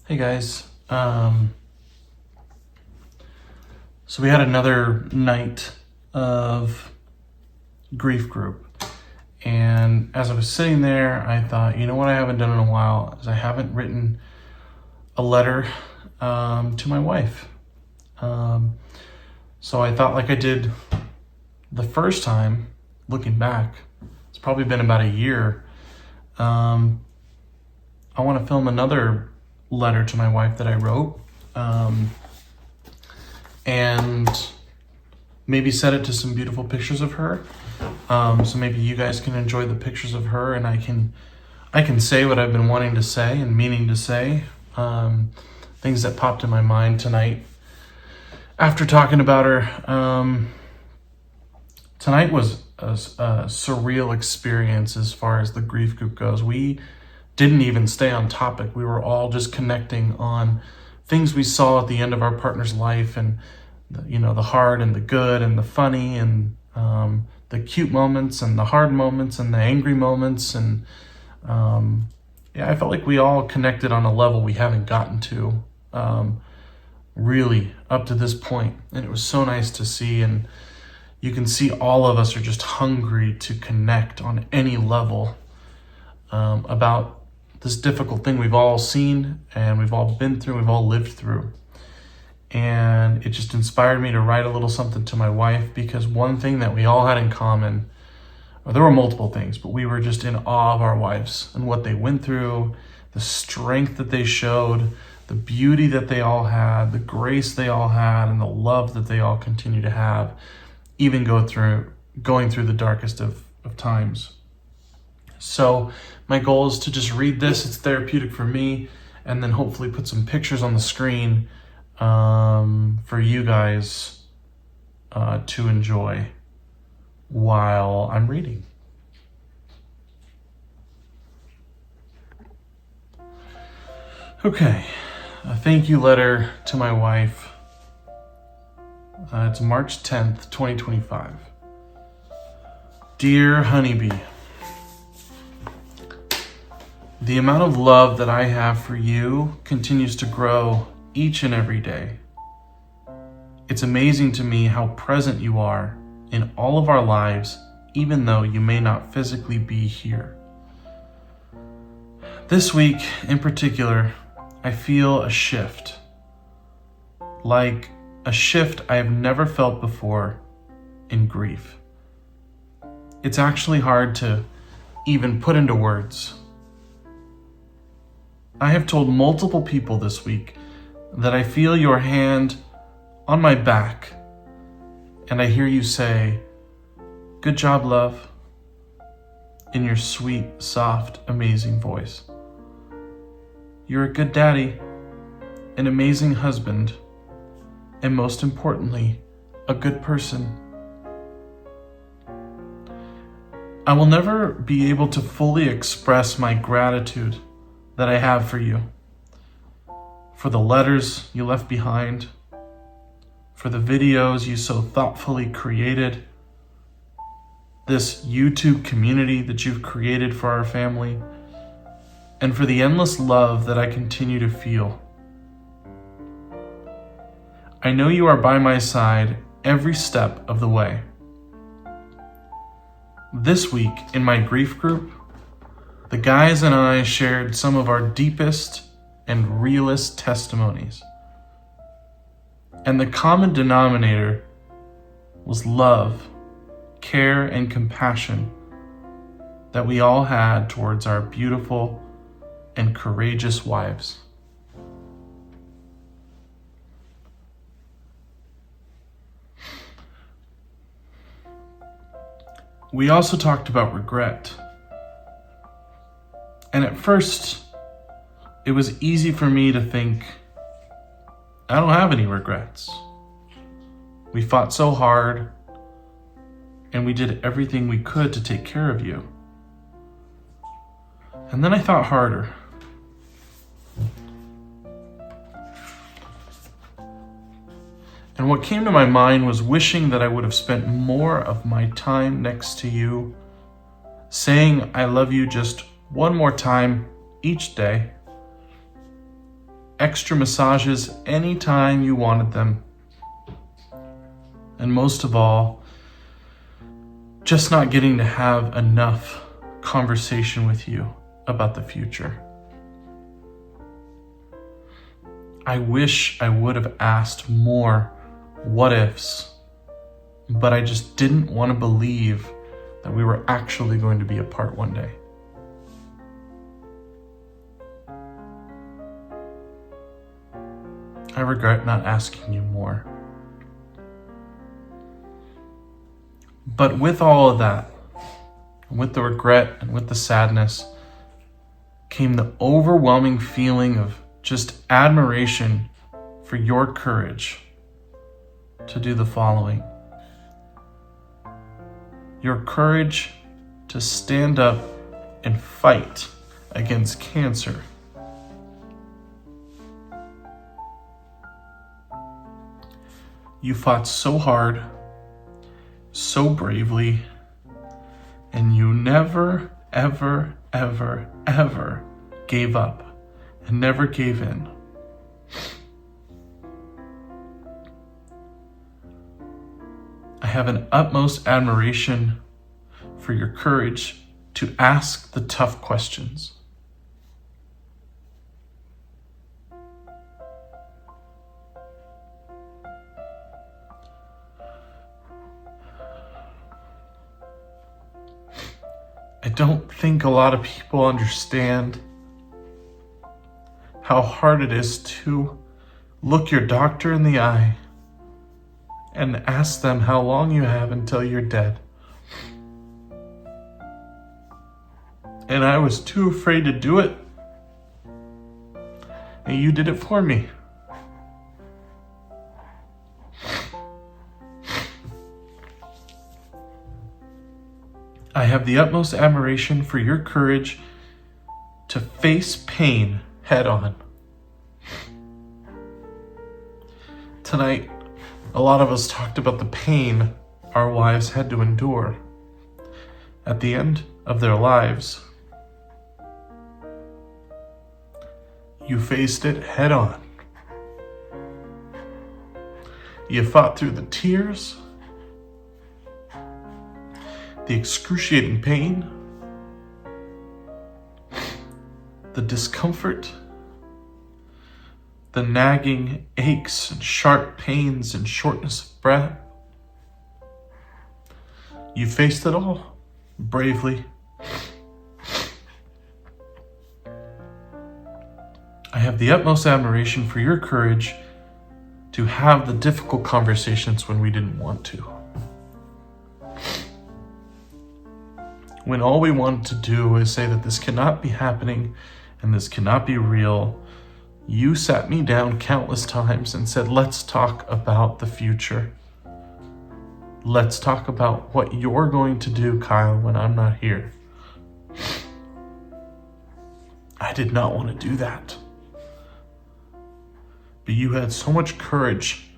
Hey guys, so we had another night of grief group, and as I was sitting there, I thought, you know what I haven't done in a while is I haven't written a letter to my wife. So I thought, like I did the first time, looking back, it's probably been about a year. I want to film another letter to my wife that I wrote, and maybe set it to some beautiful pictures of her. So maybe you guys can enjoy the pictures of her, and I can say what I've been wanting to say and meaning to say, things that popped in my mind tonight after talking about her. Tonight was a surreal experience as far as the grief group goes. We didn't even stay on topic. We were all just connecting on things we saw at the end of our partner's life, and the hard and the good and the funny and the cute moments and the hard moments and the angry moments. And I felt like we all connected on a level we haven't gotten to really up to this point. And it was so nice to see. And you can see all of us are just hungry to connect on any level about this difficult thing we've all seen and we've all been through, we've all lived through. And it just inspired me to write a little something to my wife, because one thing that we all had in common, or there were multiple things, but we were just in awe of our wives and what they went through, the strength that they showed, the beauty that they all had, the grace they all had, and the love that they all continue to have, even going through the darkest of times. So my goal is to just read this. It's therapeutic for me, and then hopefully put some pictures on the screen for you guys to enjoy while I'm reading. Okay, a thank you letter to my wife. It's March 10th, 2025. Dear Honeybee, the amount of love that I have for you continues to grow each and every day. It's amazing to me how present you are in all of our lives, even though you may not physically be here. This week in particular, I feel a shift. Like a shift I have never felt before in grief. It's actually hard to even put into words. I have told multiple people this week that I feel your hand on my back, and I hear you say, "Good job, love," in your sweet, soft, amazing voice. You're a good daddy, an amazing husband, and most importantly, a good person. I will never be able to fully express my gratitude that I have for you, for the letters you left behind, for the videos you so thoughtfully created, this YouTube community that you've created for our family, and for the endless love that I continue to feel. I know you are by my side every step of the way. This week in my grief group, the guys and I shared some of our deepest and realest testimonies. And the common denominator was love, care, and compassion that we all had towards our beautiful and courageous wives. We also talked about regret. And at first, it was easy for me to think, I don't have any regrets. We fought so hard, and we did everything we could to take care of you. And then I thought harder. And what came to my mind was wishing that I would have spent more of my time next to you, saying I love you just one more time each day, extra massages anytime you wanted them. And most of all, just not getting to have enough conversation with you about the future. I wish I would have asked more what ifs, but I just didn't want to believe that we were actually going to be apart one day. I regret not asking you more. But with all of that, with the regret and with the sadness, came the overwhelming feeling of just admiration for your courage to do the following. Your courage to stand up and fight against cancer. You fought so hard, so bravely, and you never, ever, ever, ever gave up and never gave in. I have an utmost admiration for your courage to ask the tough questions. I don't think a lot of people understand how hard it is to look your doctor in the eye and ask them how long you have until you're dead. And I was too afraid to do it. And you did it for me. I have the utmost admiration for your courage to face pain head on. Tonight, a lot of us talked about the pain our wives had to endure at the end of their lives. You faced it head on. You fought through the tears, the excruciating pain, the discomfort, the nagging aches and sharp pains and shortness of breath. You faced it all bravely. I have the utmost admiration for your courage to have the difficult conversations when we didn't want to. When all we wanted to do is say that this cannot be happening and this cannot be real, you sat me down countless times and said, let's talk about the future. Let's talk about what you're going to do, Kyle, when I'm not here. I did not want to do that. But you had so much courage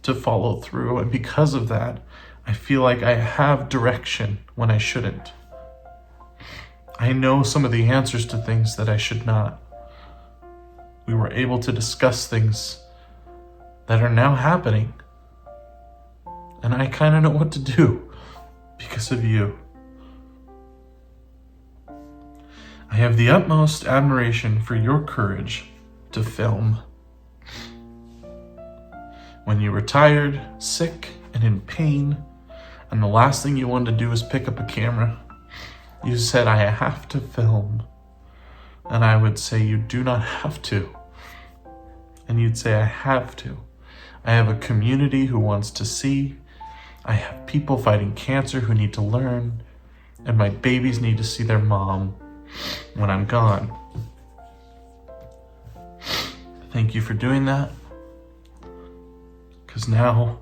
to follow through, and because of that, I feel like I have direction when I shouldn't. I know some of the answers to things that I should not. We were able to discuss things that are now happening. And I kind of know what to do because of you. I have the utmost admiration for your courage to film. When you were tired, sick, and in pain, and the last thing you wanted to do was pick up a camera, you said, I have to film. And I would say, you do not have to. And you'd say, I have to. I have a community who wants to see. I have people fighting cancer who need to learn. And my babies need to see their mom when I'm gone. Thank you for doing that. Because now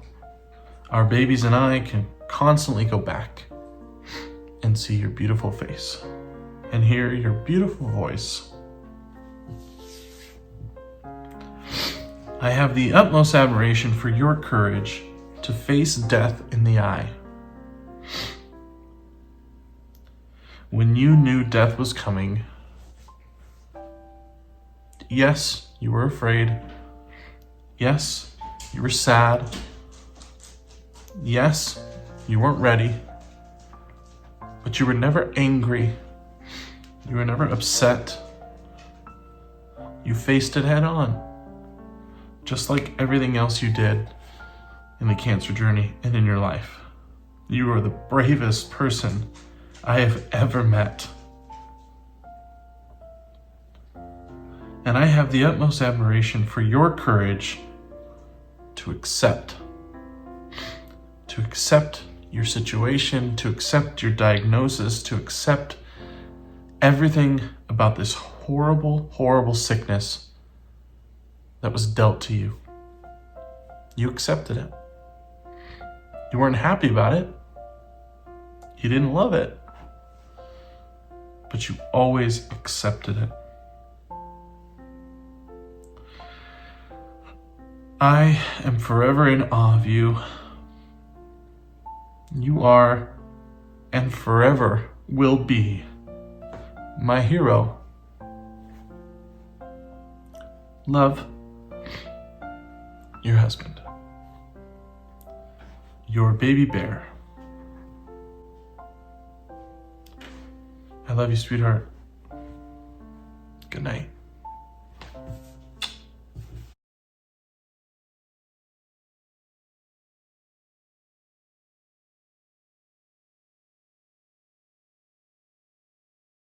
our babies and I can constantly go back and see your beautiful face and hear your beautiful voice. I have the utmost admiration for your courage to face death in the eye. When you knew death was coming, yes, you were afraid. Yes, you were sad. Yes, you weren't ready. But you were never angry. You were never upset. You faced it head on. Just like everything else you did in the cancer journey and in your life. You are the bravest person I have ever met. And I have the utmost admiration for your courage to accept your situation, to accept your diagnosis, to accept everything about this horrible, horrible sickness that was dealt to you. You accepted it. You weren't happy about it. You didn't love it. But you always accepted it. I am forever in awe of you. You are, and forever will be, my hero. Love, your husband. Your baby bear. I love you, sweetheart. Good night.